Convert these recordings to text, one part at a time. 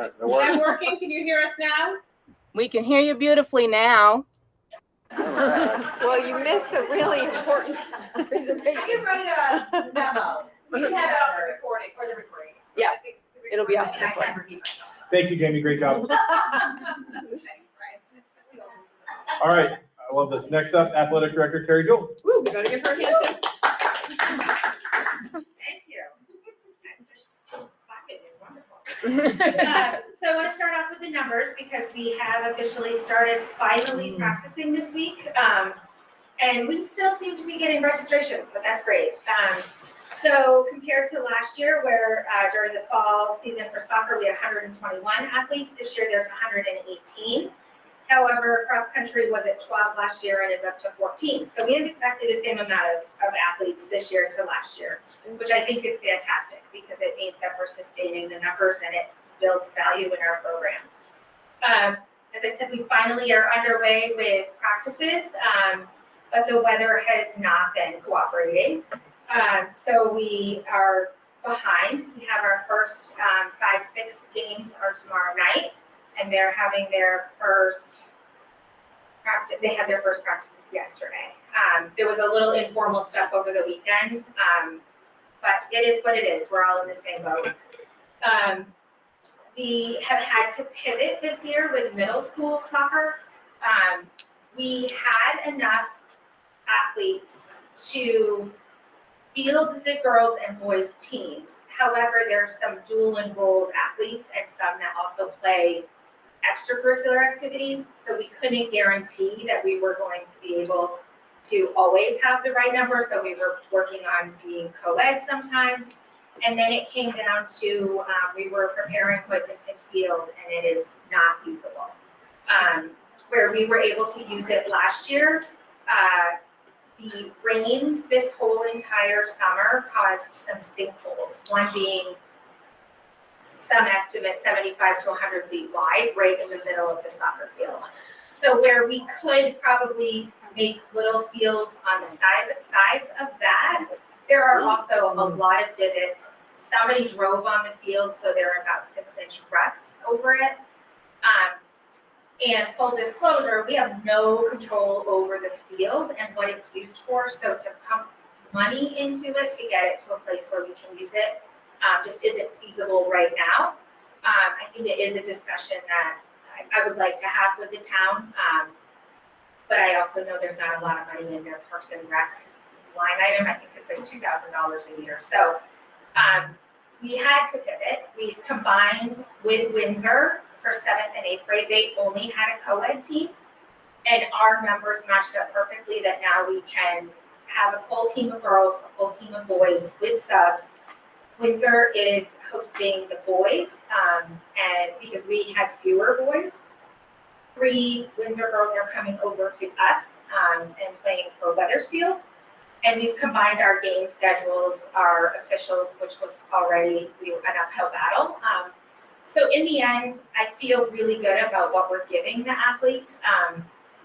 Is that working? Can you hear us now? We can hear you beautifully now. Well, you missed a really important presentation. I can write a memo. We can have it on the recording. Or the recording. Yes, it'll be on the And I recording. can repeat myself. Thank you, Jamie. Great job. Thanks, Brian. All right. I love this. Next up, Athletic Director Carrie Jewell. Woo, we gotta give her a hand too. Thank you. This pocket is wonderful. So I want to start off with the numbers because we have officially started finally practicing this week. And we still seem to be getting registrations, but that's great. So compared to last year where during the fall season for soccer, we had 121 athletes. This year there's 118. However, cross country was at 12 last year and is up to 14. So we have exactly the same amount of athletes this year to last year, which I think is fantastic because it means that we're sustaining the numbers and it builds value in our program. As I said, we finally are underway with practices, but the weather has not been cooperating. So we are behind. We have our first 5-6 games are tomorrow night. And they're having their first practice. They had their first practices yesterday. There was a little informal stuff over the weekend, but it is what it is. We're all in the same boat. We have had to pivot this year with middle school soccer. We had enough athletes to field the girls and boys teams. However, there are some dual enrolled athletes and some that also play extracurricular activities, so we couldn't guarantee that we were going to be able to always have the right number, so we were working on being co-ed sometimes, and then it came down to we were preparing Pleasanton Field, and it is not usable. Where we were able to use it last year, the rain this whole entire summer caused some sinkholes, one being some estimate 75 to 100 feet wide, right in the middle of the soccer field. So where we could probably make little fields on the sides of that, there are also a lot of divots. Somebody drove on the field, so there are about 6-inch ruts over it. And full disclosure, we have no control over the field and what it's used for, so to pump money into it to get it to a place where we can use it just isn't feasible right now. I think it is a discussion that I would like to have with the town, but I also know there's not a lot of money in their Parks and Rec line item. I think it's like $2,000 a year. So we had to pivot. We've combined with Windsor for 7th and 8th grade. They only had a co-ed team, and our numbers matched up perfectly that now we can have a full team of girls, a full team of boys with subs. Windsor is hosting the boys, and because we had fewer boys, 3 Windsor girls are coming over to us and playing for Wethersfield. And we've combined our game schedules, our officials, which was already an uphill battle. So in the end, I feel really good about what we're giving the athletes.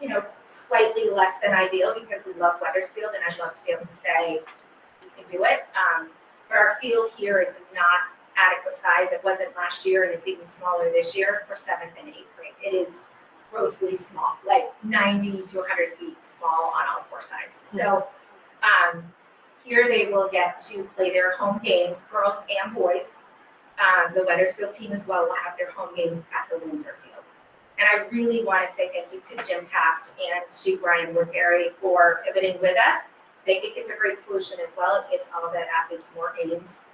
You know, it's slightly less than ideal because we love Wethersfield, and I'd love to be able to say we can do it. But our field here is not adequate size. It wasn't last year, and it's even smaller this year for 7th and 8th grade. It is grossly small, like 90 to 100 feet small on all 4 sides. So here they will get to play their home games, girls and boys. The Wethersfield team as well will have their home games at the Windsor field. And I really want to say thank you to Jim Taft and to Brian Woodbury for pivoting with us. They think it's a great solution as well. It gives all of the athletes more games.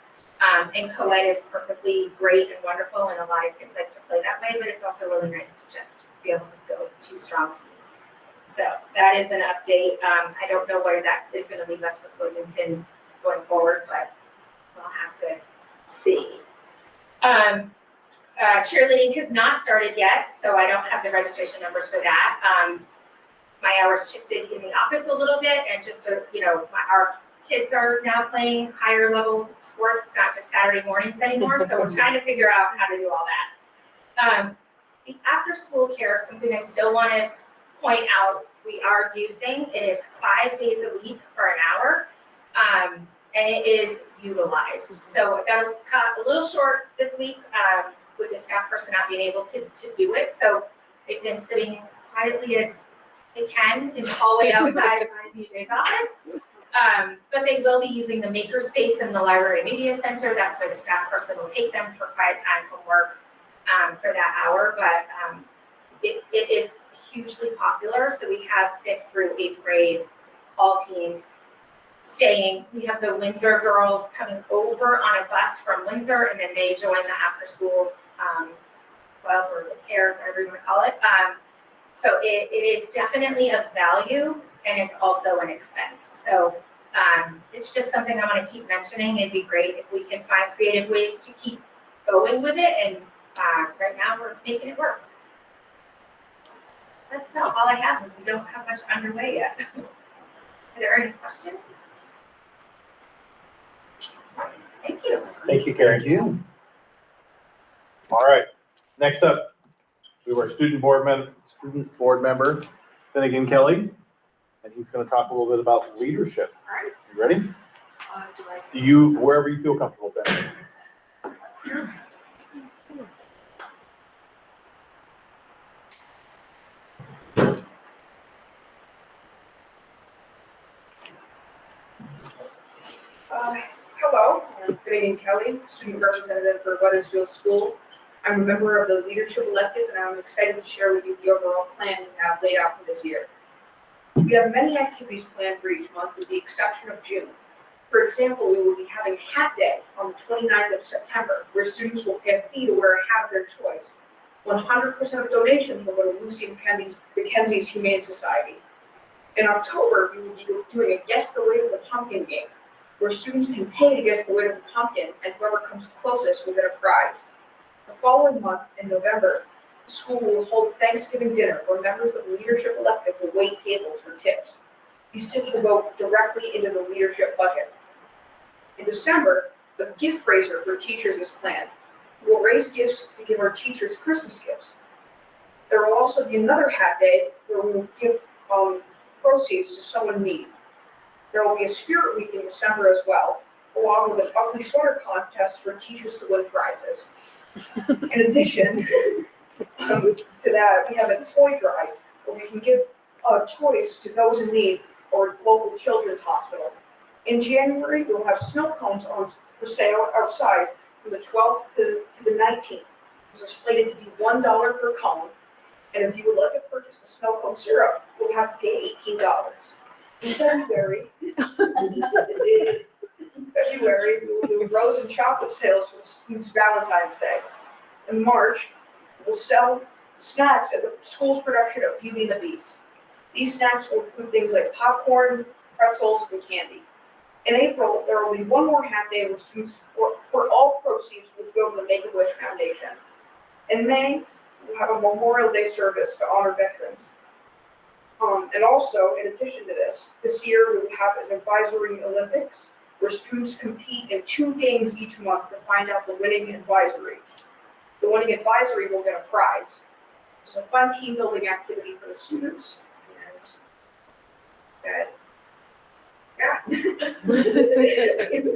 And co-ed is perfectly great and wonderful, and a lot of kids like to play that way, but it's also really nice to just be able to build 2 strong teams. So that is an update. I don't know where that is going to leave us with Pleasanton going forward, but we'll have to see. Cheerleading has not started yet, so I don't have the registration numbers for that. My hours shifted in the office a little bit, and just to, you know, our kids are now playing higher level sports. It's not just Saturday mornings anymore, so we're trying to figure out how to do all that. The after school care is something I still want to point out we are using. It is 5 days a week for an hour, and it is utilized. So I got cut a little short this week. with the staff person not being able to do it. So they've been sitting as quietly as they can in the hallway outside of my BJ's office. But they will be using the makerspace in the library media center. That's where the staff person will take them for quiet time from work for that hour. But it is hugely popular. So we have 5th through 8th grade, all teams staying. We have the Windsor girls coming over on a bus from Windsor, and then they join the after-school club or care, whatever you want to call it. So it is definitely a value, and it's also an expense. So it's just something I want to keep mentioning. It'd be great if we can find creative ways to keep going with it, and right now we're making it work. That's about all I have, because we don't have much underway yet. Are there any questions? Thank you. Thank you, Karen. Thank you. All right, next up, we have our student board member, Finnegan Kelly, and he's gonna talk a little bit about leadership. All right. You ready? Do you, wherever you feel comfortable, Ben. Hello, I'm Finnegan Kelly, student representative for Weathersfield School. I'm a member of the leadership elective, and I'm excited to share with you the overall plan we have laid out for this year. We have many activities planned for each month, with the exception of June. For example, we will be having Hat Day on the 29th of September, where students will pay a fee to wear a hat of their choice. 100% of donations will go to Lucy Mackenzie's Humane Society. In October, we will be doing a Guess the Weight of the Pumpkin game, where students can pay to guess the weight of the pumpkin, and whoever comes closest will get a prize. The following month, in November, the school will hold Thanksgiving dinner, where members of the leadership elective will wait tables for tips. These tips will go directly into the leadership budget. In December, the gift raiser for teachers is planned. We will raise gifts to give our teachers Christmas gifts. There will also be another Hat Day, where we will give proceeds to someone in need. There will be a Spirit Week in December as well, along with an ugly sweater contest for teachers to win prizes. In addition to that, we have a toy drive where we can give toys to those in need or local children's hospital. In January, we'll have snow cones for sale outside from the 12th to the 19th. These are slated to be $1 per cone, and if you would like to purchase the snow cone syrup, you'll have to pay $18. In February, we will do rose and chocolate sales for students' Valentine's Day. In March, we'll sell snacks at the school's production of Beauty and the Beast. These snacks will include things like popcorn, pretzels, and candy. In April, there will be one more Hat Day where students, where all proceeds will go to the Make-A-Wish Foundation. In May, we'll have a Memorial Day service to honor veterans. And also, in addition to this year we will have an advisory Olympics where students compete in 2 games each month to find out the winning advisory. The winning advisory will get a prize. It's a fun team building activity for the students. And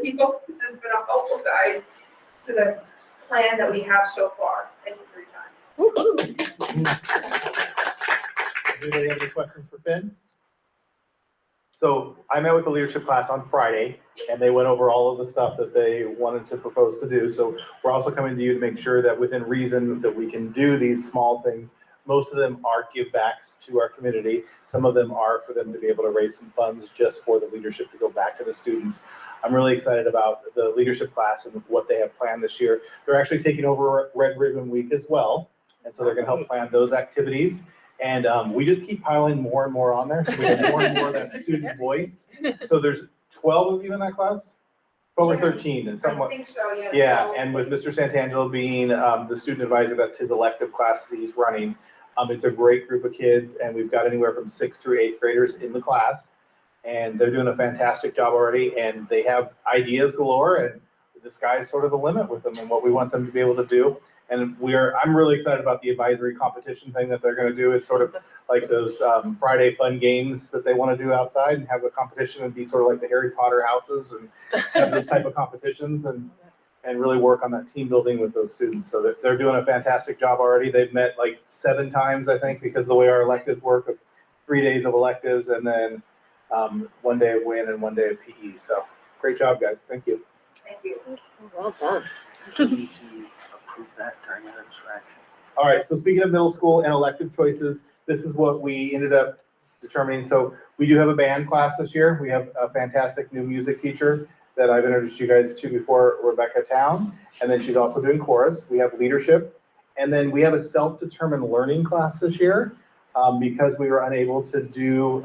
we hope this has been a helpful guide to the plan that we have so far. Thank you for your time. Anybody have any questions for Finn? So I met with the leadership class on Friday, and they went over all of the stuff that they wanted to propose to do. So we're also coming to you to make sure that within reason that we can do these small things. Most of them are give backs to our community. Some of them are for them to be able to raise some funds just for the leadership to go back to the students. I'm really excited about the leadership class and what they have planned this year. They're actually taking over Red Ribbon Week as well. And so they're gonna help plan those activities. And we just keep piling more and more on there. So we have more and more of that student voice. So there's 12 of you in that class? 12 or 13 and I somewhat. think so, yeah. Yeah, and with Mr. Santangelo being the student advisor, that's his elective class that he's running. It's a great group of kids, and we've got anywhere from 6th through 8th graders in the class. And they're doing a fantastic job already, and they have ideas galore, and the sky's sort of the limit with them and what we want them to be able to do. And I'm really excited about the advisory competition thing that they're gonna do. It's sort of like those Friday fun games that they wanna do outside and have a competition and be sort of like the Harry Potter houses and have those type of competitions. And and really work on that team building with those students. So they're doing a fantastic job already. They've met like 7 times, I think, because of the way our electives work, of 3 days of electives and then 1 day of WIN and 1 day of PE. So great job, guys. Thank you. Thank you. Well done. We need to approve that during our interaction. All right, so speaking of middle school and elective choices, this is what we ended up determining. So we do have a band class this year. We have a fantastic new music teacher that I've introduced you guys to before, Rebecca Town, and then she's also doing chorus. We have leadership, and then we have a self-determined learning class this year because we were unable to do,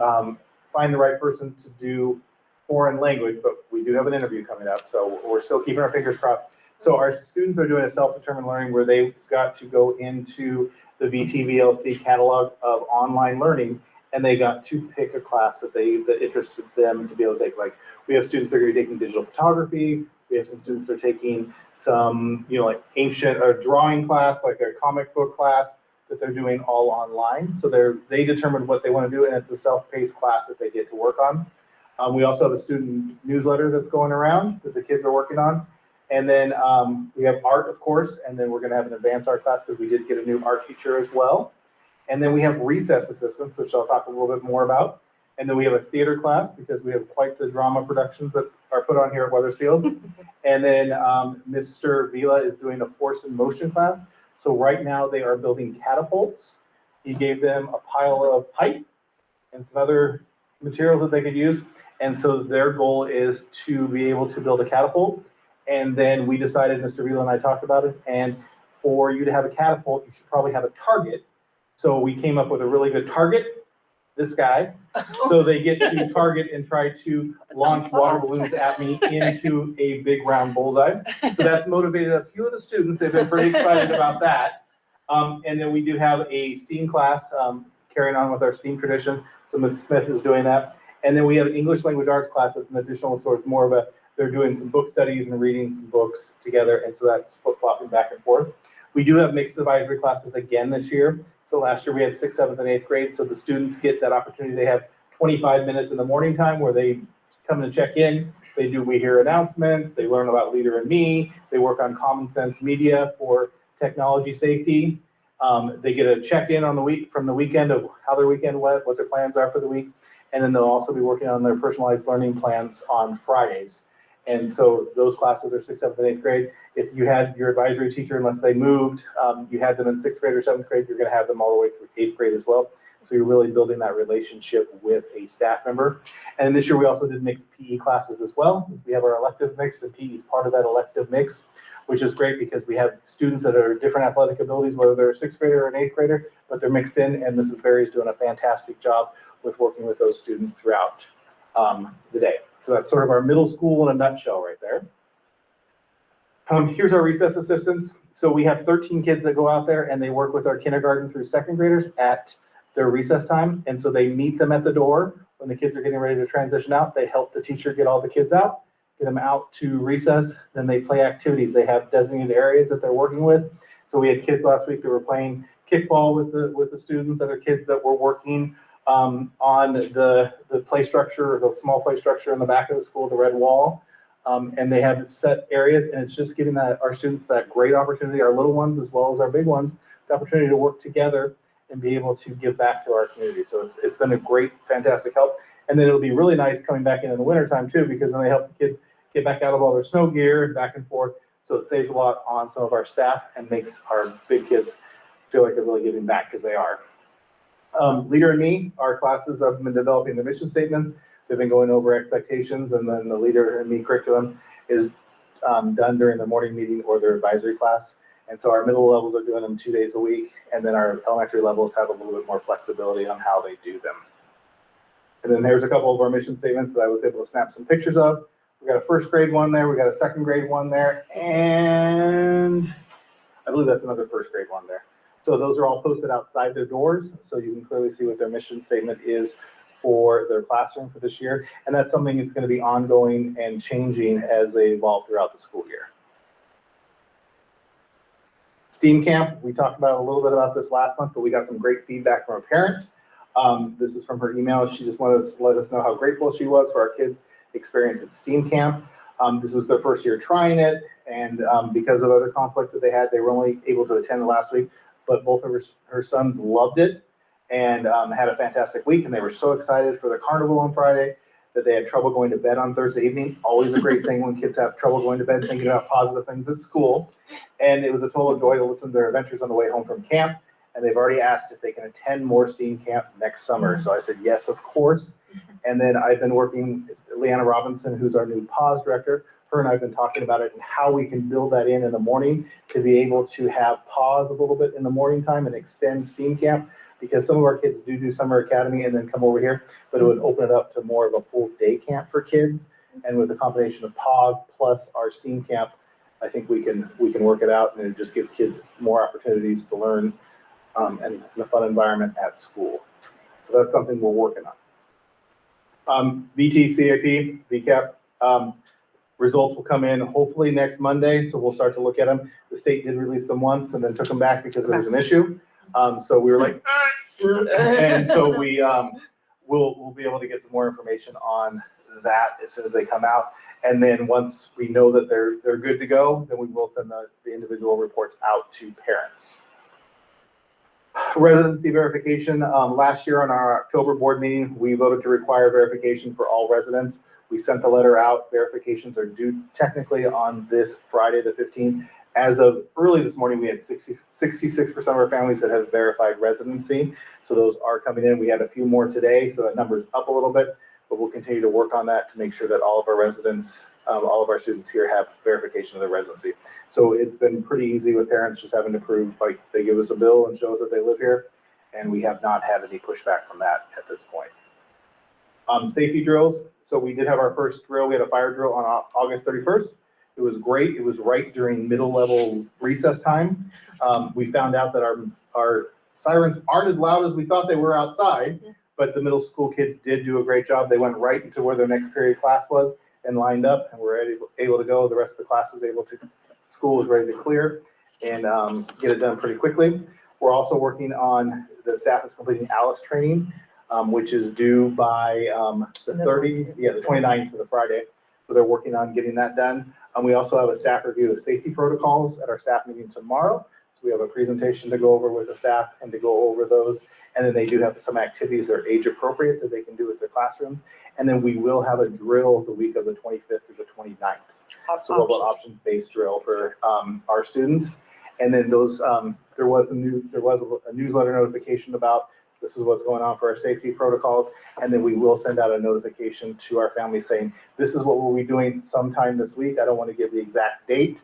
find the right person to do foreign language, but we do have an interview coming up, so we're still keeping our fingers crossed. So our students are doing a self-determined learning where they got to go into the VTVLC catalog of online learning, and they got to pick a class that interested them to be able to take. Like, we have students that are going to be taking digital photography. We have some students that are taking some, like ancient or drawing class, like a comic book class that they're doing all online. So they determined what they want to do, and it's a self-paced class that they get to work on. We also have a student newsletter that's going around that the kids are working on. And then we have art, of course, and then we're going to have an advanced art class because we did get a new art teacher as well. And then we have recess assistants, which I'll talk a little bit more about. And then we have a theater class because we have quite the drama productions that are put on here at Weathersfield. And then Mr. Vila is doing a force and motion class. So right now they are building catapults. He gave them a pile of pipe and some other materials that they could use. And so their goal is to be able to build a catapult. And then we decided, Mr. Vila and I talked about it, and for you to have a catapult, you should probably have a target. So we came up with a really good target, this guy. So they get to target and try to launch water balloons at me into a big round bullseye. So that's motivated a few of the students. They've been pretty excited about that. And then we do have a STEAM class, carrying on with our STEAM tradition. So Ms. Smith is doing that. And then we have an English language arts class that's an additional sort of more of a, they're doing some book studies and reading some books together. And so that's flip-flopping back and forth. We do have mixed advisory classes again this year. So last year we had 6th, 7th, and 8th grade. So the students get that opportunity. They have 25 minutes in the morning time where they come and check in. They do We Hear announcements. They learn about Leader and Me. They work on common sense media for technology safety. They get a check-in on the week from the weekend of how their weekend went, what their plans are for the week. And then they'll also be working on their personalized learning plans on Fridays. And so those classes are 6th, 7th, and 8th grade. If you had your advisory teacher, unless they moved, you had them in 6th grade or 7th grade, you're going to have them all the way through 8th grade as well. So you're really building that relationship with a staff member. And this year we also did mixed PE classes as well. We have our elective mix, and PE is part of that elective mix, which is great because we have students that are different athletic abilities, whether they're a 6th grader or an 8th grader, but they're mixed in, and Mrs. Berry is doing a fantastic job with working with those students throughout the day. So that's sort of our middle school in a nutshell right there. Here's our recess assistants. So we have 13 kids that go out there and they work with our kindergarten through 2nd graders at their recess time. And so they meet them at the door when the kids are getting ready to transition out. They help the teacher get all the kids out, get them out to recess. Then they play activities. They have designated areas that they're working with. So we had kids last week that were playing kickball with the students, other kids that were working on the play structure, or the small play structure in the back of the school, the red wall. And they have set areas, and it's just giving our students that great opportunity, our little ones as well as our big ones, the opportunity to work together and be able to give back to our community. So it's been a great, fantastic help. And then it'll be really nice coming back in the wintertime too, because then they help the kids get back out of all their snow gear and back and forth. So it saves a lot on some of our staff and makes our big kids feel like they're really giving back, because they are. Leader and Me, our classes have been developing the mission statements. They've been going over expectations, and then the Leader and Me curriculum is done during the morning meeting or their advisory class. And so our middle levels are doing them 2 days a week, and then our elementary levels have a little bit more flexibility on how they do them. And then there's a couple of our mission statements that I was able to snap some pictures of. We got a 1st grade one there, we got a 2nd grade one there, and I believe that's another 1st grade one there. So those are all posted outside their doors, so you can clearly see what their mission statement is for their classroom for this year. And that's something that's going to be ongoing and changing as they evolve throughout the school year. STEAM Camp, we talked about a little bit about this last month, but we got some great feedback from a parent. This is from her email. She just wanted to let us know how grateful she was for our kids' experience at STEAM Camp. This was their first year trying it, and because of other conflicts that they had, they were only able to attend the last week. But both of her sons loved it and had a fantastic week, and they were so excited for the carnival on Friday that they had trouble going to bed on Thursday evening. Always a great thing when kids have trouble going to bed thinking about positive things at school. And it was a total joy to listen to their adventures on the way home from camp. And they've already asked if they can attend more STEAM camp next summer. So I said, yes, of course. And then I've been working, Leanna Robinson, who's our new PAWS director, her and I have been talking about it and how we can build that in the morning to be able to have PAWS a little bit in the morning time and extend STEAM camp, because some of our kids do summer academy and then come over here, but it would open it up to more of a full day camp for kids. And with the combination of PAWS plus our STEAM camp, I think we can work it out, and it just give kids more opportunities to learn and in a fun environment at school. So that's something we're working on. VT, CIP, VCAP, results will come in hopefully next Monday, so we'll start to look at them. The state did release them once and then took them back because there was an issue. So we were like, and so we'll be able to get some more information on that as soon as they come out. And then once we know that they're good to go, then we will send the individual reports out to parents. Residency verification. Last year on our October board meeting, we voted to require verification for all residents. We sent the letter out. Verifications are due technically on this Friday, the 15th. As of early this morning, we had 66% of our families that have verified residency. So those are coming in. We had a few more today, so that number's up a little bit, but we'll continue to work on that to make sure that all of our residents, all of our students here have verification of their residency. So it's been pretty easy with parents just having to prove, like, they give us a bill and show us that they live here, and we have not had any pushback from that at this point. Safety drills. So we did have our first drill. We had a fire drill on August 31st. It was great. It was right during middle level recess time. We found out that our sirens aren't as loud as we thought they were outside, but the middle school kids did do a great job. They went right into where their next period class was and lined up, and were able to go. The rest of the class was able to, school was ready to clear and get it done pretty quickly. We're also working on, the staff is completing ALICE training, which is due by the 29th of the Friday. So they're working on getting that done. We also have a staff review of safety protocols at our staff meeting tomorrow. So we have a presentation to go over with the staff and to go over those. And then they do have some activities that are age appropriate that they can do with their classrooms. And then we will have a drill the week of the 25th through the 29th. So we'll have an options-based drill for our students. And then those, there was a newsletter notification about this is what's going on for our safety protocols. And then we will send out a notification to our families saying, this is what we'll be doing sometime this week. I don't want to give the exact date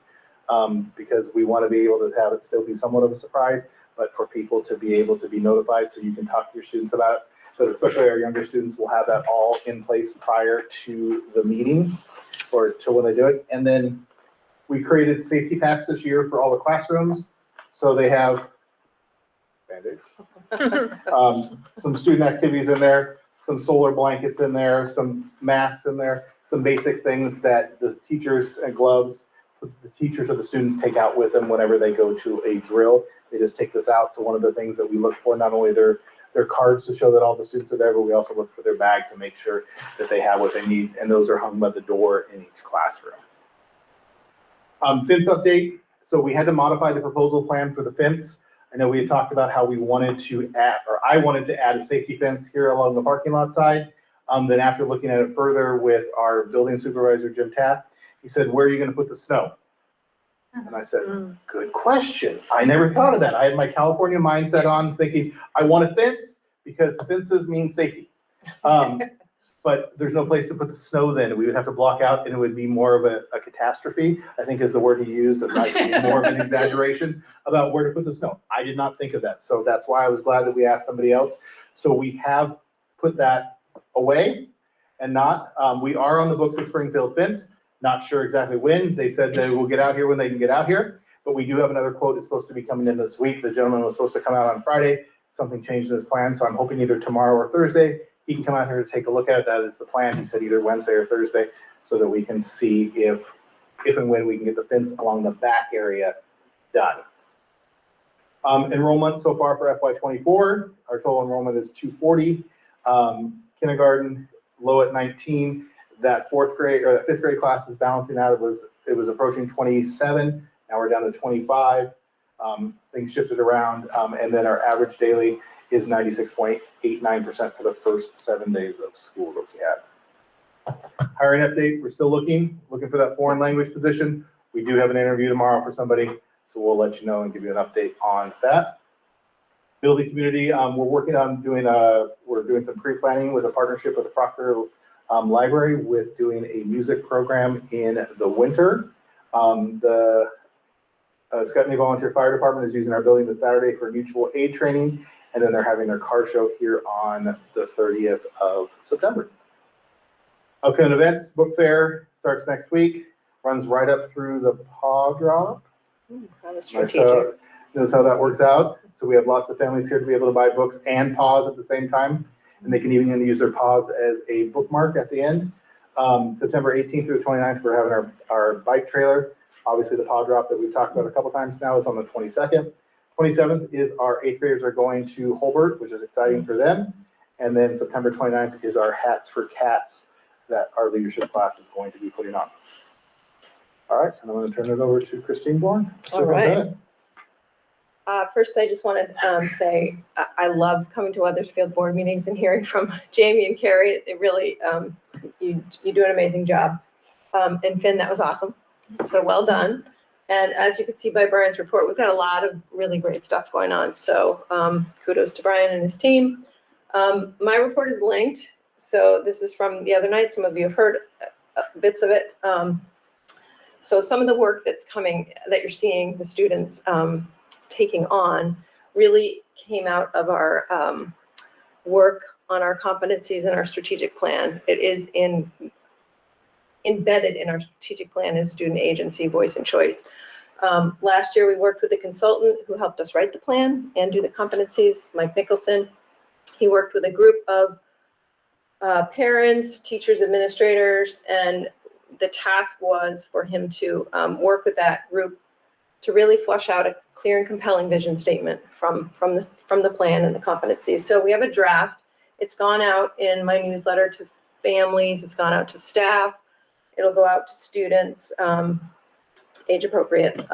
because we want to be able to have it still be somewhat of a surprise, but for people to be able to be notified so you can talk to your students about it. But especially our younger students will have that all in place prior to the meeting or to when they do it. And then we created safety packs this year for all the classrooms. So they have Band-Aids, some student activities in there, some solar blankets in there, some masks in there, some basic things that the teachers and gloves, so the teachers or the students take out with them whenever they go to a drill. They just take this out. So one of the things that we look for, not only their cards to show that all the students are there, but we also look for their bag to make sure that they have what they need. And those are hung by the door in each classroom. Fence update. So we had to modify the proposal plan for the fence. I know we had talked about how we wanted to add, or I wanted to add a safety fence here along the parking lot side. Then after looking at it further with our building supervisor, Jim Taft, he said, where are you going to put the snow? And I said, good question. I never thought of that. I had my California mindset on thinking, I want a fence because fences mean safety. But there's no place to put the snow then. We would have to block out and it would be more of a catastrophe, I think is the word he used. It might be more of an exaggeration about where to put the snow. I did not think of that. So that's why I was glad that we asked somebody else. So we have put that away and not, we are on the books with Springfield Fence. Not sure exactly when. They said they will get out here when they can get out here, but we do have another quote that's supposed to be coming in this week. The gentleman was supposed to come out on Friday. Something changed in his plan, so I'm hoping either tomorrow or Thursday he can come out here to take a look at it. That is the plan. He said either Wednesday or Thursday, so that we can see if and when we can get the fence along the back area done. Enrollment so far for FY24, our total enrollment is 240. Kindergarten low at 19. that fourth grade or that fifth grade class is balancing out. It was approaching 27. Now we're down to 25. Things shifted around. And then our average daily is 96.89% for the first 7 days of school that we had. Hiring update, we're still looking for that foreign language position. We do have an interview tomorrow for somebody, so we'll let you know and give you an update on that. Building community, we're working on doing some pre-planning with a partnership with the Proctor Library with doing a music program in the winter. The Scotney Volunteer Fire Department is using our building this Saturday for mutual aid training, and then they're having their car show here on the 30th of September. Upcoming events, book fair starts next week, runs right up through the paw drop. That was Notice strategic. how that works out. So we have lots of families here to be able to buy books and paws at the same time. And they can even use their paws as a bookmark at the end. September 18th through the 29th, we're having our bike trailer. Obviously the paw drop that we've talked about a couple times now is on the 22nd. 27th is our 8th graders are going to Holbert, which is exciting for them. And then September 29th is our Hats for Cats that our leadership class is going to be putting on. All right, and I'm going to turn it over to Christine Bourne. All right. First, I just want to say I love coming to Weathersfield board meetings and hearing from Jamie and Carrie. They really, you do an amazing job. And Finn, that was awesome. So well done. And as you can see by Brian's report, we've got a lot of really great stuff going on. So kudos to Brian and his team. My report is linked. So this is from the other night. Some of you have heard bits of it. So some of the work that's coming that you're seeing the students taking on really came out of our work on our competencies and our strategic plan. It is embedded in our strategic plan as student agency, voice and choice. Last year, we worked with a consultant who helped us write the plan and do the competencies, Mike Nicholson. He worked with a group of parents, teachers, administrators, and the task was for him to work with that group to really flesh out a clear and compelling vision statement from the plan and the competencies. So we have a draft. It's gone out in my newsletter to families. It's gone out to staff. It'll go out to students, age appropriate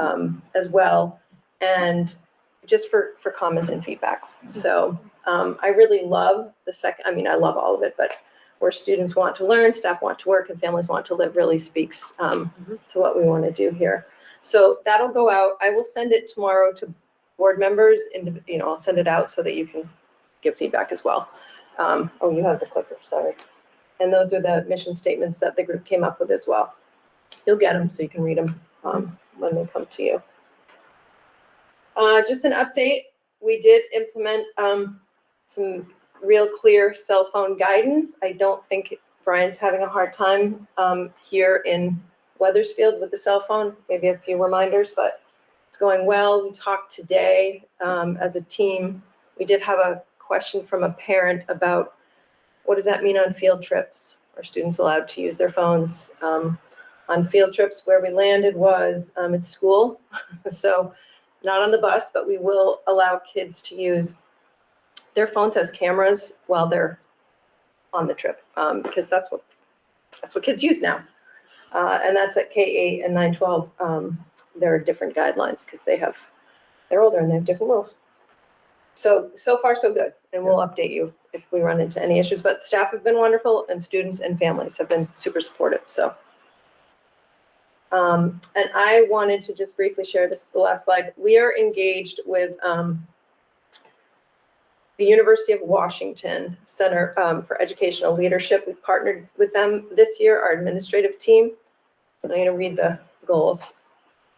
as well, and just for comments and feedback. So I really love I love all of it, but where students want to learn, staff want to work, and families want to live really speaks to what we want to do here. So that'll go out. I will send it tomorrow to board members, and I'll send it out so that you can give feedback as well. Oh, you have the clicker, sorry. And those are the mission statements that the group came up with as well. You'll get them so you can read them when they come to you. Just an update, we did implement some real clear cell phone guidance. I don't think Brian's having a hard time here in Weathersfield with the cell phone, maybe a few reminders, but it's going well. We talked today as a team. We did have a question from a parent about what does that mean on field trips? Are students allowed to use their phones on field trips? Where we landed was at school, so not on the bus, but we will allow kids to use their phones as cameras while they're on the trip, because that's what kids use now. And that's at K-8 and 9-12. There are different guidelines because they're older and they have different rules. So far so good. And we'll update you if we run into any issues, but staff have been wonderful and students and families have been super supportive. So, and I wanted to just briefly share, this is the last slide. We are engaged with the University of Washington Center for Educational Leadership. We've partnered with them this year, our administrative team. And I'm going to read the goals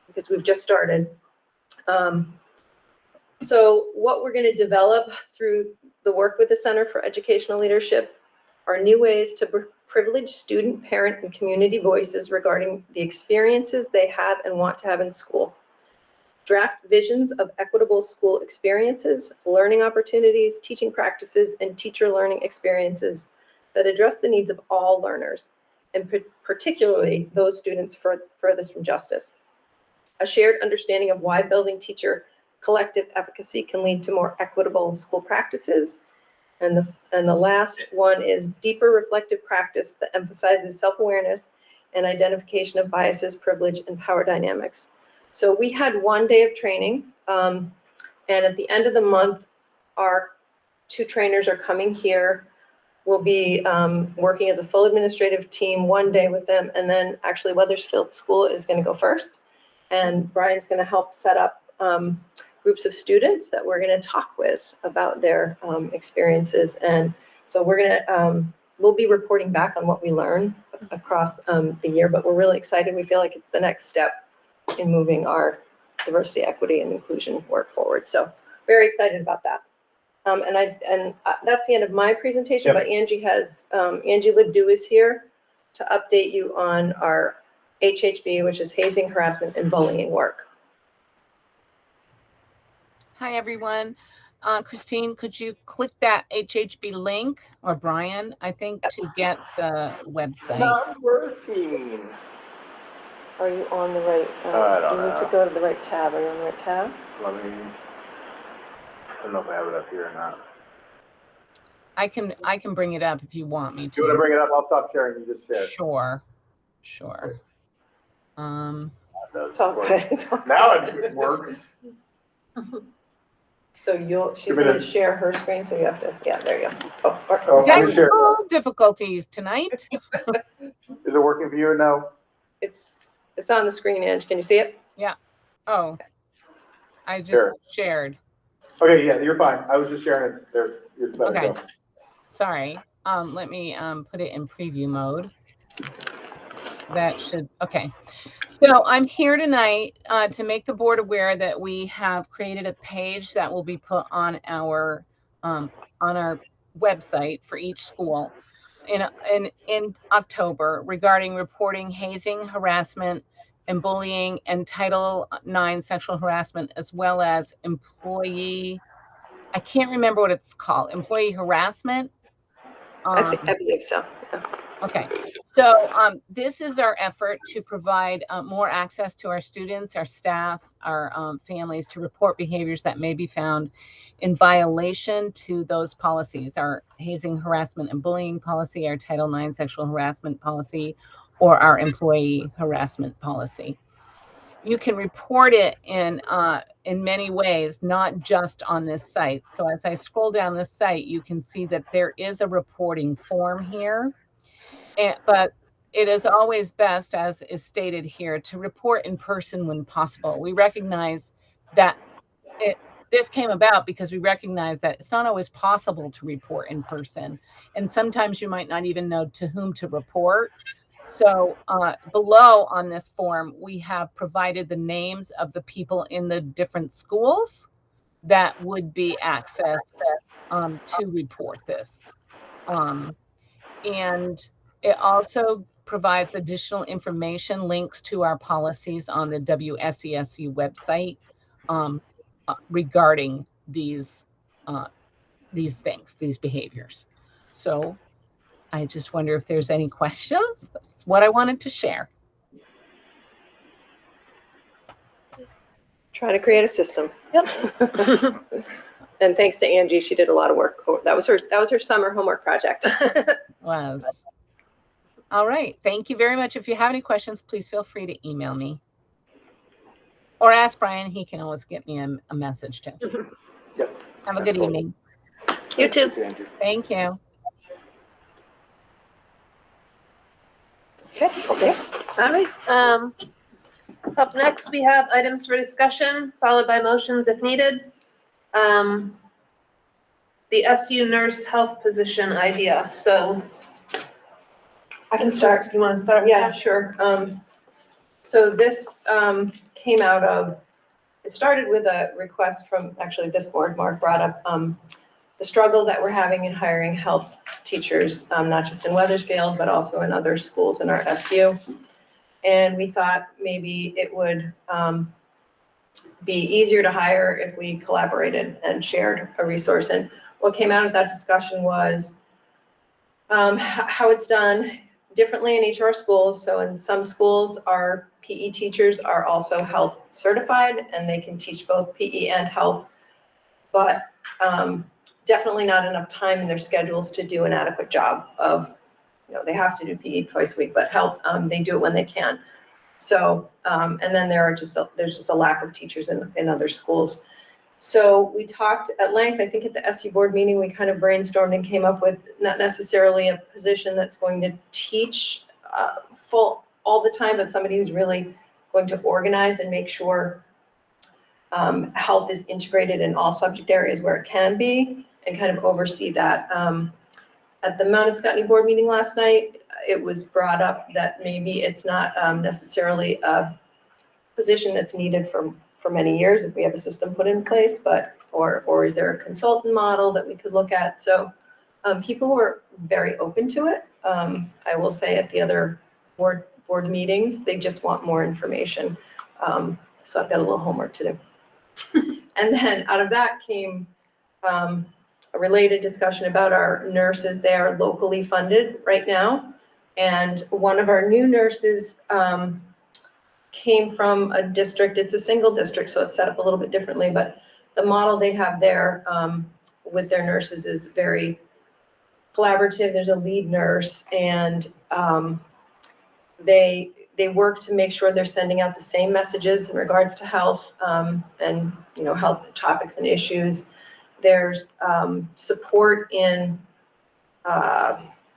because we've just started. So what we're going to develop through the work with the Center for Educational Leadership are new ways to privilege student, parent, and community voices regarding the experiences they have and want to have in school. Draft visions of equitable school experiences, learning opportunities, teaching practices, and teacher learning experiences that address the needs of all learners, and particularly those students furthest from justice. A shared understanding of why building teacher collective efficacy can lead to more equitable school practices, And the last one is deeper reflective practice that emphasizes self-awareness and identification of biases, privilege, and power dynamics. So we had 1 day of training, and at the end of the month, our 2 trainers are coming here. We'll be working as a full administrative team 1 day with them, and then actually Weathersfield School is going to go first. And Brian's going to help set up groups of students that we're going to talk with about their experiences. And so we're going to, we'll be reporting back on what we learn across the year, but we're really excited. We feel like it's the next step in moving our diversity, equity, and inclusion work forward. So very excited about that. And that's the end of my presentation, Yep. but Angie has, Angie Ledoux is here to update you on our HHB, which is hazing, harassment, and bullying work. Hi, everyone. Christine, could you click that HHB link, or Brian, I think, to get the website? Not working. Are you on the right, I don't you need know. to go to the right tab. Are you on the right tab? Let me, I don't know if I have it up here or not. I can bring it up if you want me If you want to to. bring it up, I'll stop sharing, you just share. Sure. Um, It's all good. It's all Now it works. So she's Give me going to the- share her screen, so you have to, yeah, there you go. Oh, let me share. technical difficulties tonight. Is it working for you now? it's on the screen, Ange. Can you see it? Oh, I just Sure. shared. Okay, yeah, you're fine. I was just sharing it. There, you're better to Okay. go. Sorry. Let me put it in preview mode. That should, okay. So I'm here tonight to make the board aware that we have created a page that will be put on our website for each school in October regarding reporting hazing, harassment, and bullying, and Title IX sexual harassment, as well as employee, I can't remember what it's called, employee harassment. I believe so. Yeah. Okay, so this is our effort to provide more access to our students, our staff, our families to report behaviors that may be found in violation to those policies, our hazing, harassment, and bullying policy, our Title IX sexual harassment policy, or our employee harassment policy. You can report it in many ways, not just on this site. So as I scroll down this site, you can see that there is a reporting form here. But it is always best, as is stated here, to report in person when possible. We recognize that this came about because we recognize that it's not always possible to report in person. And sometimes you might not even know to whom to report. So below on this form, we have provided the names of the people in the different schools that would be accessed to report this. And it also provides additional information, links to our policies on the WSESU website regarding these things, these behaviors. So I just wonder if there's any questions. That's what I wanted to share. Trying to create a system. Yep. And thanks to Angie, she did a lot of work. That was her summer homework project. Was. All right. Thank you very much. If you have any questions, please feel free to email me. Or ask Brian. He can always get me a message too. Yep. Have a good Absolutely. evening. You too. Andrew. Thank you. Okay. All right, up next, we have items for discussion, followed by motions if needed. The SU nurse health position idea, so. I can start. You want to start? Yeah, sure. So this came out of, it started with a request from, actually this board, Mark brought up the struggle that we're having in hiring health teachers, not just in Weathersfield, but also in other schools in our SU. And we thought maybe it would be easier to hire if we collaborated and shared a resource. And what came out of that discussion was how it's done differently in each of our schools. So in some schools, our PE teachers are also health certified and they can teach both PE and health. But definitely not enough time in their schedules to do an adequate job of, they have to do PE twice a week, but health, they do it when they can. So, and then there's just a lack of teachers in other schools. So we talked at length, I think at the SU board meeting, we kind of brainstormed and came up with not necessarily a position that's going to teach full all the time, but somebody who's really going to organize and make sure health is integrated in all subject areas where it can be, and kind of oversee that. At the Mount Escutney board meeting last night, it was brought up that maybe it's not necessarily a position that's needed for many years if we have a system put in place, but, or is there a consultant model that we could look at? So people were very open to it. I will say at the other board meetings, they just want more information. So I've got a little homework to do. And then out of that came a related discussion about our nurses. They are locally funded right now. And one of our new nurses came from a district, it's a single district, so it's set up a little bit differently, but the model they have there with their nurses is very collaborative. There's a lead nurse, and they work to make sure they're sending out the same messages in regards to health and health topics and issues. There's support in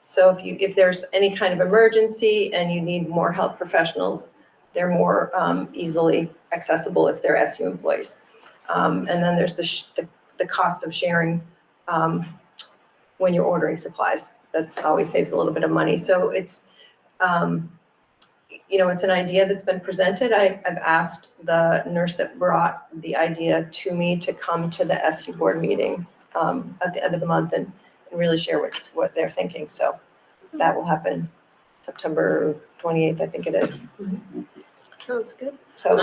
so if there's any kind of emergency and you need more health professionals, they're more easily accessible if they're SU employees. And then there's the cost of sharing when you're ordering supplies. That's always saves a little bit of money. So it's, it's an idea that's been presented. I've asked the nurse that brought the idea to me to come to the SU board meeting at the end of the month and really share what they're thinking. So that will happen September 28th, I think it is. Sounds good. So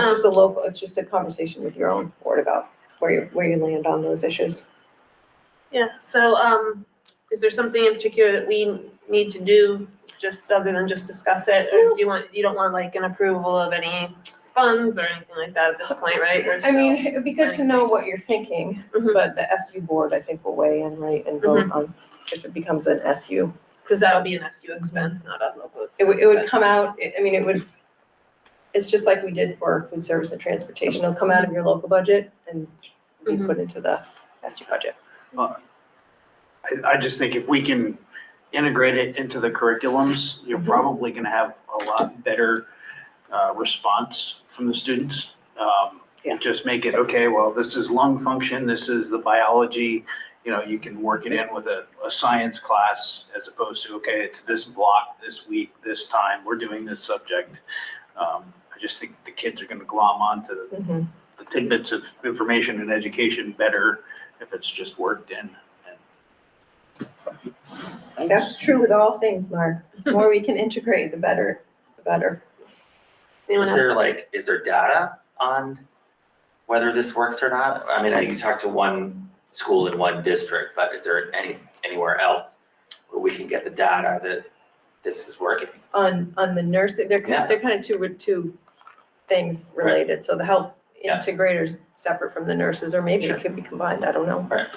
it's just a conversation with your own board about where you land on those issues. Yeah, so, is there something in particular that we need to do, just other than just discuss it? Or you don't want like an approval of any funds or anything like that at this point, right? I mean, it'd be good to know what you're thinking, Mhm. but the SU board, I think, will weigh in, right, and vote on if it becomes an SU. Because that'll be an SU expense, not a local. It would come out, it's just like we did for food service and transportation. It'll come out of your local budget and be Mhm. put into the SU budget. I just think if we can integrate it into the curriculums, you're Mhm. probably gonna have a lot better response from the students. Yeah. Just make it, okay, well, this is lung function, this is the biology, you can work it in with a science class as opposed to, okay, it's this block, this week, this time, we're doing this subject. I just think the kids are gonna glom onto Mhm. the tidbits of information and education better if it's just worked in. That's true with all things, Mark. The more we can integrate, the better, the better. Anyone have- Is there data on whether this works or not? I mean, you talked to one school in one district, but is there anywhere else where we can get the data that this is working? On the nurse, they're Yeah. kind of two things related. So the health Yeah. integrator's separate from the nurses, or maybe Sure. it could be combined, I don't know. Right.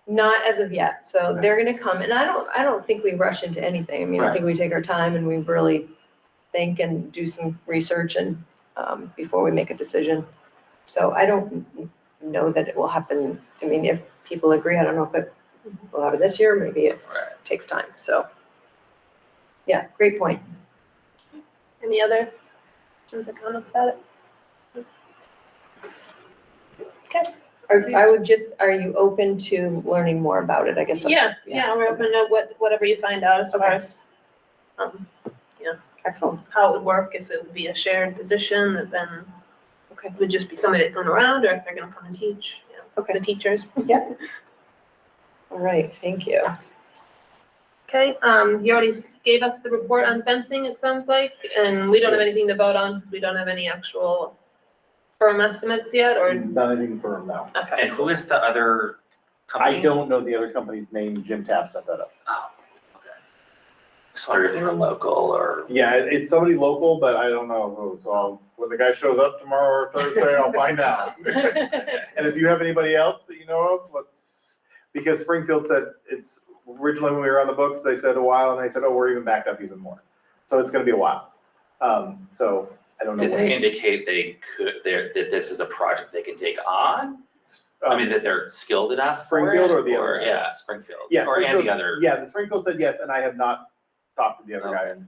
Not as of yet. So Okay. they're gonna come, and I don't think we rush into anything. I mean, I Right. think we take our time and we really think and do some research and before we make a decision. So I don't know that it will happen. I mean, if people agree, I don't know if it will happen this year, maybe it Right. takes time. So, yeah, great point. Any other questions or comments about it? Okay. Are you open to learning more about it? I guess. Yeah, we're open to whatever you find out as far Okay. as, Excellent. how it would work, if it would be a shared position, that then Okay. it would just be somebody that's going around, or if they're gonna come and teach, Okay. the teachers. Yeah. All right, thank you. Okay, you already gave us the report on fencing, it sounds like, and we don't have anything to vote on, because we don't have any actual firm estimates yet, or, Not anything firm now. okay. And who is the other company? I don't know the other company's name. Jim Tapp set that up. Oh, okay. Just wondered if they were local or. Yeah, it's somebody local, but I don't know who. So when the guy shows up tomorrow or Thursday, I'll find out. And if you have anybody else that you know of, because Springfield said it's, originally when we were on the books, they said a while, and they said, oh, we're even backed up even more. So it's gonna be a while. So I don't know. Did they when. indicate that this is a project they can take on? I mean, that they're skilled enough for it? Springfield or the other? Yeah, Springfield. Yeah, Or and Springfield- the other. Yeah, the Springfield said yes, and I have not talked to the other guy. And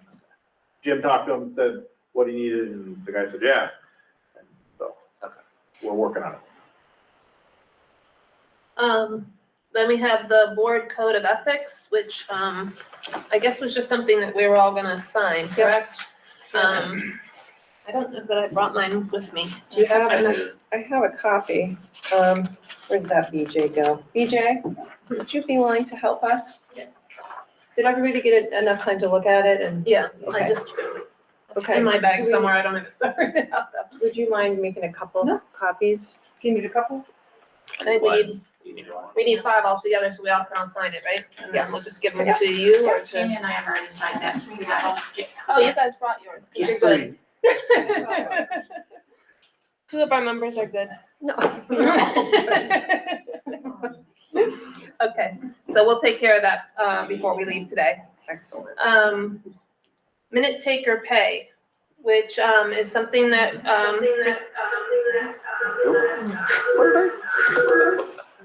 Jim talked to him and said what he needed, and the guy said, yeah. And so, we're working on it. Then we have the board code of ethics, which, I guess was just something that we were all gonna sign, correct? I don't know that I brought mine with me. Do you have I enough? did. I have a copy. Where'd that BJ go? BJ, would you be willing to help us? Yes. Did everybody get enough time to look at it and, Yeah, I Okay. just, okay. in my bag Do we- somewhere, I don't have it separated out though. Would you mind making a couple No. copies? Do you need a couple? I think You need one. we need 5 altogether, so we all can all sign it, right? And then we'll just give them Yeah. to you or Jamie to, and I have already signed it. We have oh, you guys brought yours. You're Just good. 3. 2 of our members are good. No. Okay, so we'll take care of that, before we leave today. Excellent. Minute taker pay, which, is something that,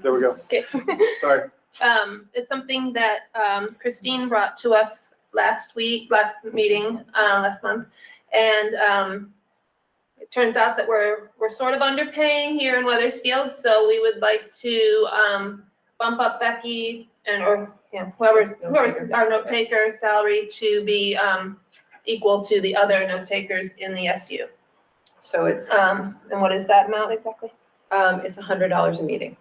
There we go. Okay. Sorry. It's something that, Christine brought to us last meeting, last month. And, it turns out that we're sort of underpaying here in Weathersfield, so we would like to, bump up Becky or, whoever's our note taker salary to be, equal to the other note takers in the SU. So it's, And what is that amount exactly? it's $100 a meeting.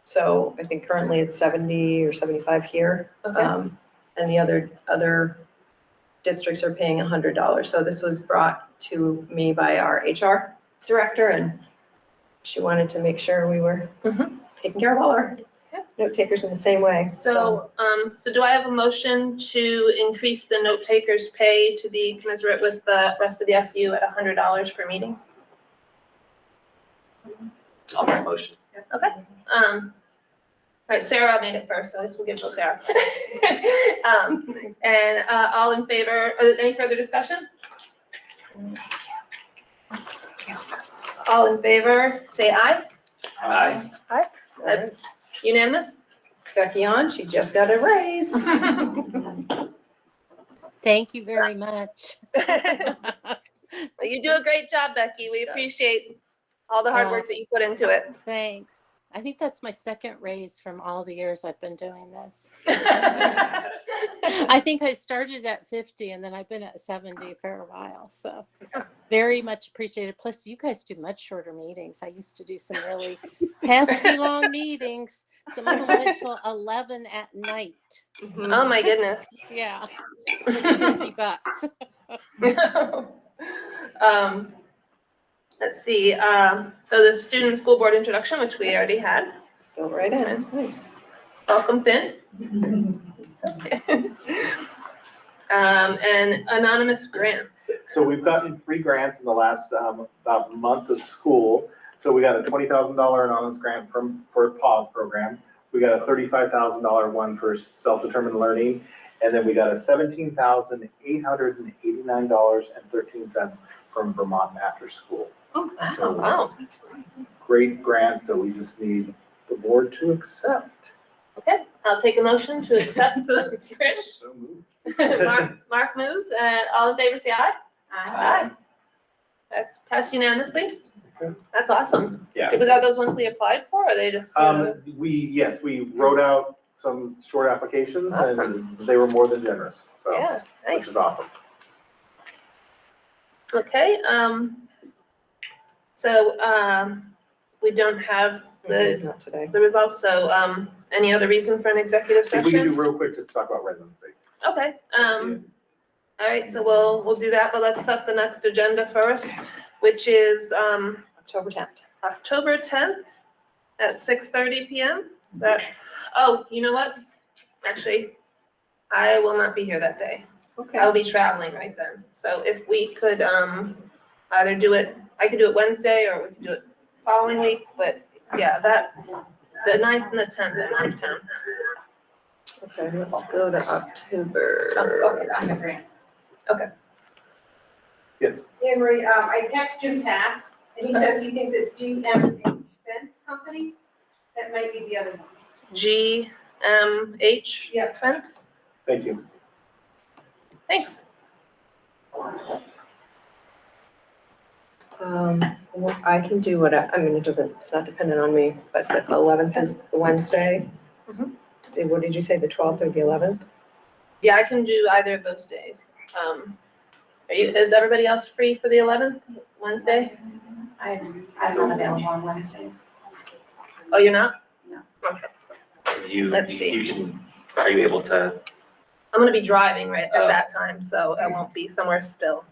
So I think currently it's 70 or 75 here. Okay. And the other districts are paying $100. So this was brought to me by our HR director, and she wanted to make sure we were Mhm. taking care of all our note takers in the same way. So, so do I have a motion to increase the note taker's pay to be commensurate with the rest of the SU at $100 per meeting? I'll make a motion. All right, Sarah made it first, so I guess we'll give it to Sarah. And, all in favor, any further discussion? All in favor, say aye. Aye. That's unanimous. Becky on, she just got a raise. Thank you very much. You do a great job, Becky. We appreciate all the hard work that you put into it. Thanks. I think that's my second raise from all the years I've been doing this. I think I started at 50 and then I've been at 70 for a while. So very much appreciated. Plus, you guys do much shorter meetings. I used to do some really hefty long meetings. Some of them went till 11 at night. Oh, my goodness. Yeah. $50. Let's see, so the student school board introduction, which we already had. So right in, nice. Welcome, Finn. And anonymous grants. So we've gotten 3 grants in the last, about month of school. So we got a $20,000 anonymous grant for a PAWS program. We got a $35,000 one for self-determined learning. And then we got a $17,889.13 from Vermont After School. Oh, So, wow. Great grant, so we just need the board to accept. Okay, I'll take a motion to accept the grant. So moved. Mark moves, all in favor, say aye. Aye. That's passed unanimously. That's awesome. Yeah. Was that those ones we applied for, or are they just? Yes, we wrote out some short applications and Awesome. they were more than generous, so, Yeah, which nice. is awesome. Okay, so, we don't have Not today. there was also, any other reason for an executive If we can do session? real quick, just talk about residency. Okay, all right, so we'll do that, but let's set the next agenda first, which is, October 10th. October 10th at 6:30 PM. Oh, you know what? Actually, I will not be here that day. Okay. I'll be traveling right then. So if we could, either do it, I could do it Wednesday or we could do it following week, but yeah, the 9th and the 10th, I'm out of town. Okay, let's go to October. Okay. On the grants. Yes. Anne Marie, I texted Jim Pat, and he says he thinks it's GMH Fence Company. That might be the other one. GMH Yeah. fence? Thank you. Thanks. Well, I can do what I mean, it's not dependent on me, but the 11th is the Wednesday. Mhm. What did you say, the 12th or the 11th? Yeah, I can do either of those days. Is everybody else free for the 11th, Wednesday? I'm not available on Wednesdays. Oh, you're not? No. Okay. You can, are you able to, I'm gonna be driving right at that time, so I won't be somewhere still.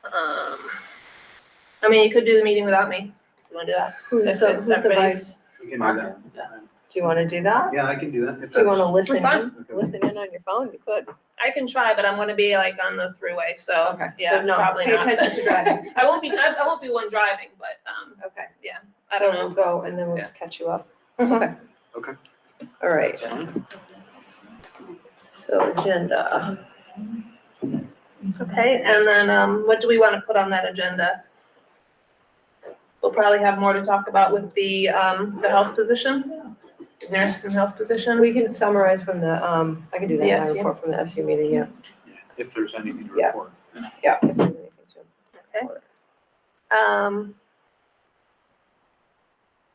I mean, you could do the meeting without me. You wanna do that? Who's If the everybody's- vice? We can do Mark? that. Yeah. Do you want to do that? Yeah, I can do that. If Do you want to that's- listen Fine. in? Listen in on your phone? You could. I can try, but I'm gonna be like on the thruway, so, Okay, so yeah, no, probably pay not. attention to driving. I won't be one driving, but, Okay. I don't So know. we'll go and then we'll just catch you up. Okay. Okay. All right. So agenda. Okay, and then, what do we wanna put on that agenda? We'll probably have more to talk about with the health position, nurse and health position. We can summarize from the, I can do that in my The SU. report from the SU meeting, yeah. If there's anything to Yeah. report. Yeah. if there's anything to- Okay.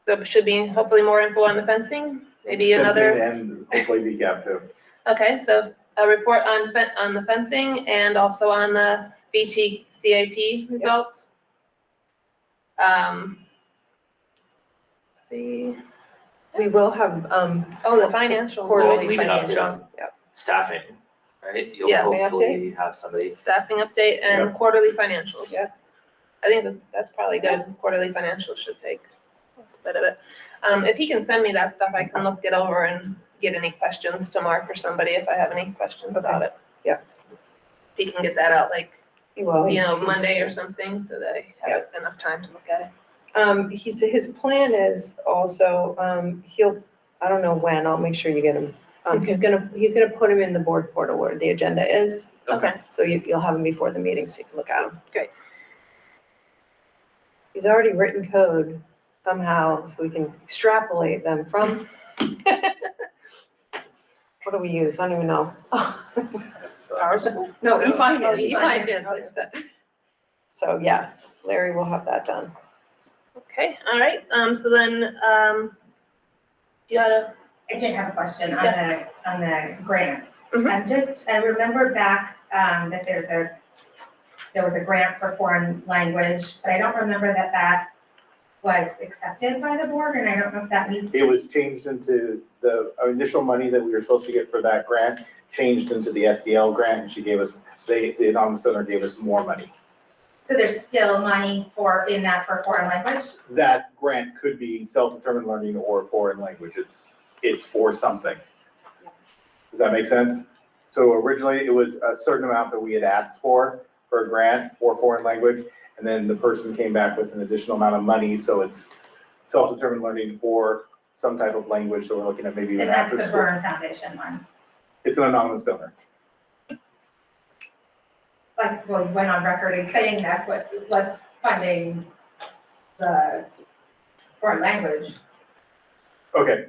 There should be hopefully more info on the fencing, maybe another, And hopefully decaf too. okay, so a report on the fencing and also on the VT-CAP results. See, We will have, oh, the financials. quarterly leave it up to financials. Yeah. staffing, right? You'll Yeah. hopefully have somebody, Staffing update and quarterly financials. Yeah. I think that's probably good. Quarterly financials should take a bit of it. If he can send me that stuff, I can look it over and get any questions to Mark or somebody if I have any questions about it. Yeah. If he can get that out like, Well, he's- Monday or something so that I have enough time to look at it. His plan is also, I don't know when, I'll make sure you get him. He's gonna put him in the board portal where the agenda is. Okay. So you'll have him before the meeting so you can look at him. Great. He's already written code somehow, so we can extrapolate them from. What do we use? I don't even know. PowerSchool? No, Oh, e-finance, e-finance. So, yeah, Larry will have that done. Okay, all right, so then, you gotta, I did have a question on Yes. the grants. Mhm. I remember back, that there was a grant for foreign language, but I don't remember that was accepted by the board, and I don't know if that needs It to. was changed into the initial money that we were supposed to get for that grant, changed into the SDL grant, and she gave us, the anonymous donor gave us more money. So there's still money in that for foreign language? That grant could be self-determined learning or foreign language, it's for something. Does that make sense? So originally, it was a certain amount that we had asked for a grant for foreign language, and then the person came back with an additional amount of money, so it's self-determined learning or some type of language, so we're looking at maybe even And that's after the school. Byrne Foundation one. It's an anonymous donor. Well, you went on record as saying that's what was funding the foreign language. Okay,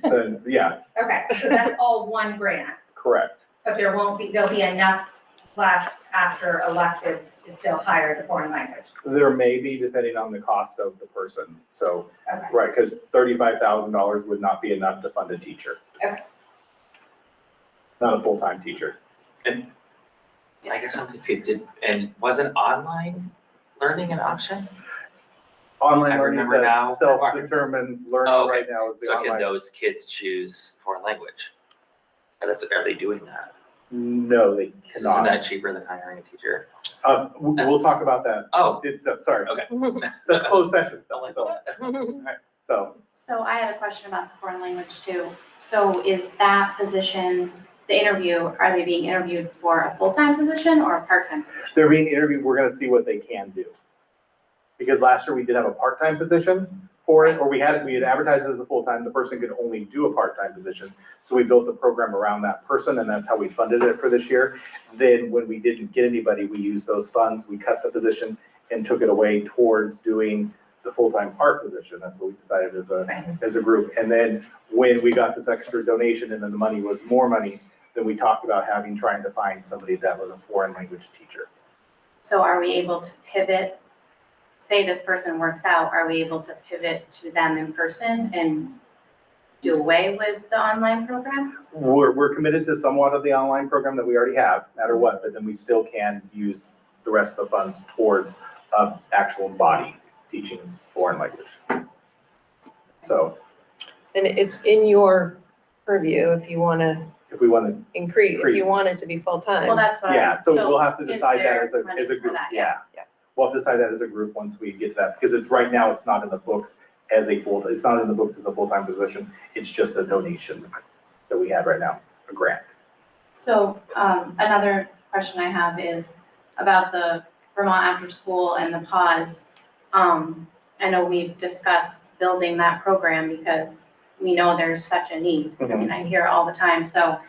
then, yeah, Okay, so that's all one grant, correct. but there'll be enough left after electives to still hire the foreign language. There may be, depending on the cost of the person, so, Okay. right, because $35,000 would not be enough to fund a teacher. Okay. Not a full-time teacher. yeah, I guess I'm confused, and wasn't online learning an option? Online I learning, remember now. the self-determined learning Oh, okay. right now is the So can online. those kids choose foreign language? Are they doing that? No, they Because isn't cannot. that cheaper than hiring a teacher? We'll talk about that. Oh, It's, sorry, okay. that's closed session, I'm like, so, what? so, So I had a question about the foreign language too. So is that position, the interview, are they being interviewed for a full-time position or a part-time position? they're being interviewed, we're gonna see what they can do. Because last year we did have a part-time position, for it, or we had advertised it as a full-time, the person could only do a part-time position. So we built the program around that person, and that's how we funded it for this year. Then when we didn't get anybody, we used those funds, we cut the position and took it away towards doing the full-time art position. That's what we decided as a group. And then when we got this extra donation and then the money was more money, then we talked about trying to find somebody that was a foreign language teacher. So are we able to pivot, say this person works out, are we able to pivot to them in person and do away with the online program? We're committed to somewhat of the online program that we already have, no matter what, but then we still can use the rest of the funds towards actual body teaching foreign language. So And it's in your purview if you want to if we want to, increase, if you want it to be full-time. Well, that's what yeah, so we'll have to is decide that there as a monies for group, that? yeah. Yeah. We'll have to decide that as a group once we get to that, because it's right now, it's not in the books as it's not in the books as a full-time position. It's just a donation that we had right now, a grant. So, another question I have is about the Vermont After School and the pause. I know we've discussed building that program because we know there's such a need. I mean, I hear it all the time. So,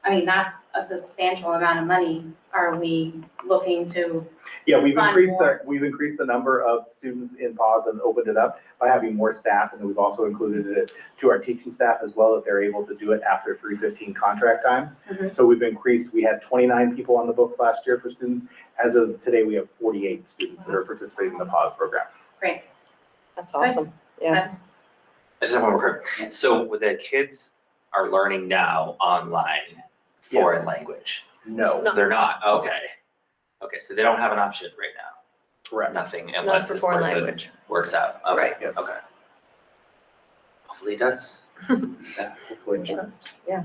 I mean, that's a substantial amount of money. Are we looking to, Yeah, we've Fund increased the number of students in pause and opened it up by having more staff, and then we've also included it to our teaching staff as well, that they're able to do it after 315 contract time. Mhm. So we've increased, we had 29 people on the books last year for students. As of today, we have 48 students that are participating in the pause program. great, That's awesome. Yeah. that's, I just have one more question. So the kids are learning now online foreign language? No, They're not, okay. Okay, so they don't have an option right now, correct. nothing unless for this foreign person language. works out. Okay, Right. Yes. okay. Hopefully it does. Yeah. Hopefully. Yeah.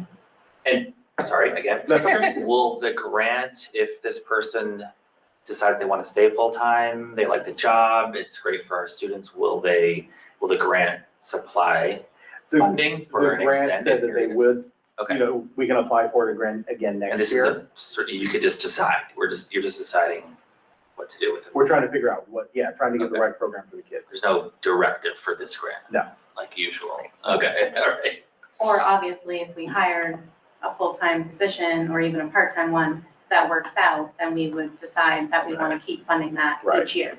And, sorry, again, That's okay. will the grant, if this person decides they want to stay full-time, they like the job, it's great for our students, will the grant supply The funding for the an grant extended said that they period? would, Okay, we can apply for it again and next this is year. you could just decide, you're just deciding what to do with it. We're trying to figure out trying to get the Okay. right program for the kids. There's no directive for this grant? No. Like usual? Okay, all right. or obviously if we hired a full-time position or even a part-time one that works out, then we would decide that we want to keep funding that Right. each year.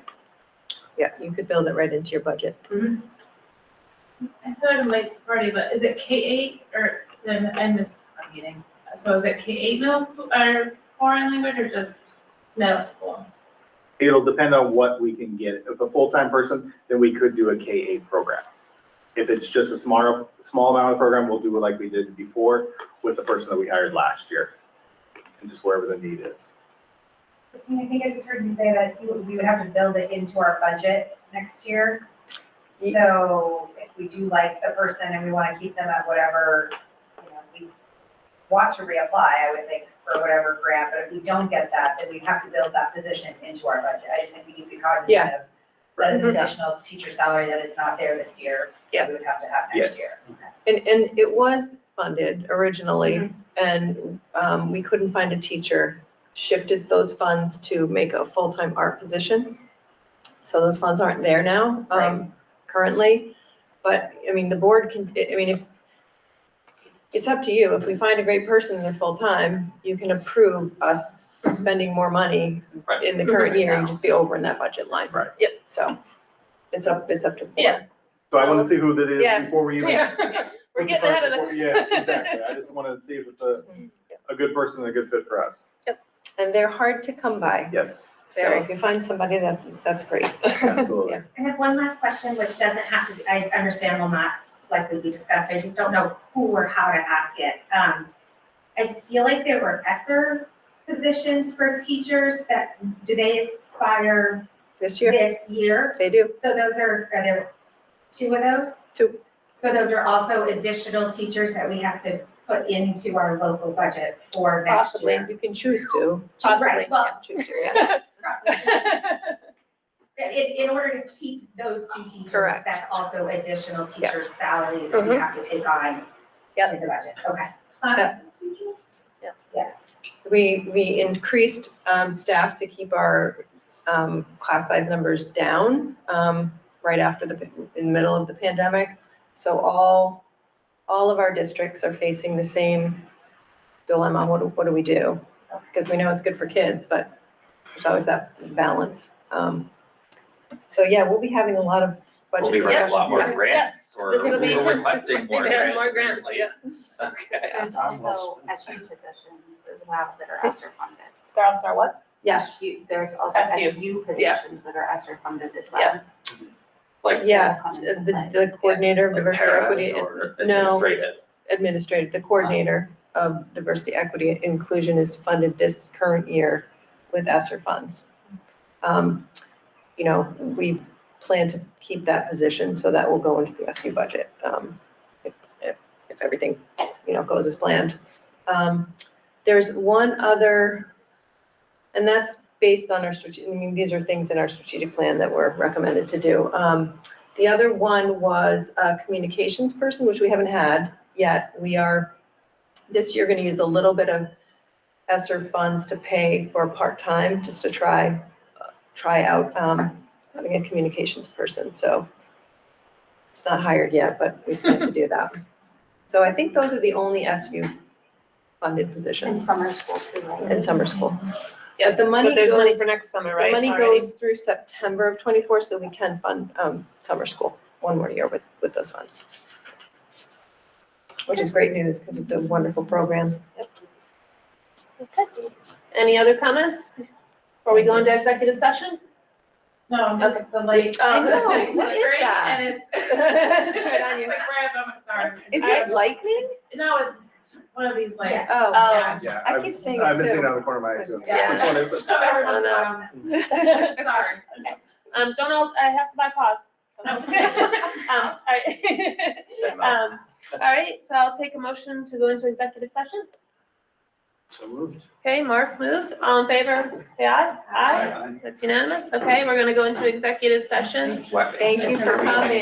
Yeah, you could build it right into your budget. I feel like I'm late to the party, but is it K-8 or did I miss a meeting? So is it K-8 middle school or foreign language or just middle school? It'll depend on what we can get. If a full-time person, then we could do a K-8 program. If it's just a small amount of program, we'll do it like we did before with the person that we hired last year. And just wherever the need is. Christine, I think I just heard you say that we would have to build it into our budget next year. So if we do like the person and we want to keep them at whatever, we want to reapply, I would think, for whatever grant, but if we don't get that, then we have to build that position into our budget. I just think we need to be cognizant Yeah. of that is an Mhm. additional teacher salary that is not there this year. Yeah. That we would have to have Yes. next year. And it was funded originally, and we couldn't find a teacher. Shifted those funds to make a full-time art position. So those funds aren't there now, currently. But, I mean, the board can, if, it's up to you. If we find a great person and they're full-time, you can approve us spending more money Right. in the current year and just be over in that budget line. Right. Yep, so it's up to the board. Yeah. So I want to see who that is Yeah. before we even. We're getting ahead of it. Yes, exactly. I just wanted to see if it's a good person, and a good fit for us. And they're hard to come by. Yes, So if you find somebody that's great. absolutely. Yeah. I have one last question, which doesn't have to, I understand will not likely be discussed, I just don't know who or how to ask it. I feel like there were ESSER positions for teachers that, do they expire This year, this year? they do. So those are there two of those? Two. So those are also additional teachers that we have to put into our local budget for next Possibly, year? you can choose to. Right, well, Choose to, yeah. in order to keep those two teachers, Correct. that's also additional teacher's salary that we Mhm. have to take on Yep. to the budget, okay, Yeah. yes. We increased staff to keep our class size numbers down. right after in the middle of the pandemic. So all of our districts are facing the same dilemma. What do we do? Because we know it's good for kids, but there's always that balance. So yeah, we'll be having a lot of budget We'll be writing a discussions. lot more Yeah. grants, or This will be- we're requesting more Maybe grants. more grants, apparently. yes. Okay. There's also SU positions as well that are ESSER funded. Girls are what? Yes, There's also SU. SU positions that are ESSER funded as well. Yeah. Like yes, the coordinator of diversity, equity, paras or no. administrative? the coordinator of diversity, equity, and inclusion is funded this current year with ESSER funds. You know, we plan to keep that position, so that will go into the SU budget, if everything, you know, goes as planned. There's one other, and that's based on our strategic, I mean, these are things in our strategic plan that were recommended to do. The other one was a communications person, which we haven't had yet. We are, this year, gonna use a little bit of ESSER funds to pay for part-time, just to try out having a communications person. So it's not hired yet, but we plan to do that. So I think those are the only SU funded In positions summer school too, right? in summer school. Yeah, But the money but there's money goes, for next summer, the right? money already? goes through September of '24, so we can fund summer school one more year with those funds. Which is great news because it's a wonderful program. Okay. Any other comments before we go into executive session? No, just the lake. I know, what is Great, that? And it's. It's right on you. It's like random, sorry. Is it lightning? No, it's one of these lakes. Oh, yeah. Yeah, I keep saying it I've been too. seeing it on the corner of my eye too. Yeah. Which one is it? So everyone's, sorry. Don't all, I have to buy pause. All right. All right, so I'll take a motion to go into executive session. So moved. Okay, Mark moved. All in favor, say aye. Aye. That's unanimous. Okay, we're gonna go into executive session. What? Thank you for coming.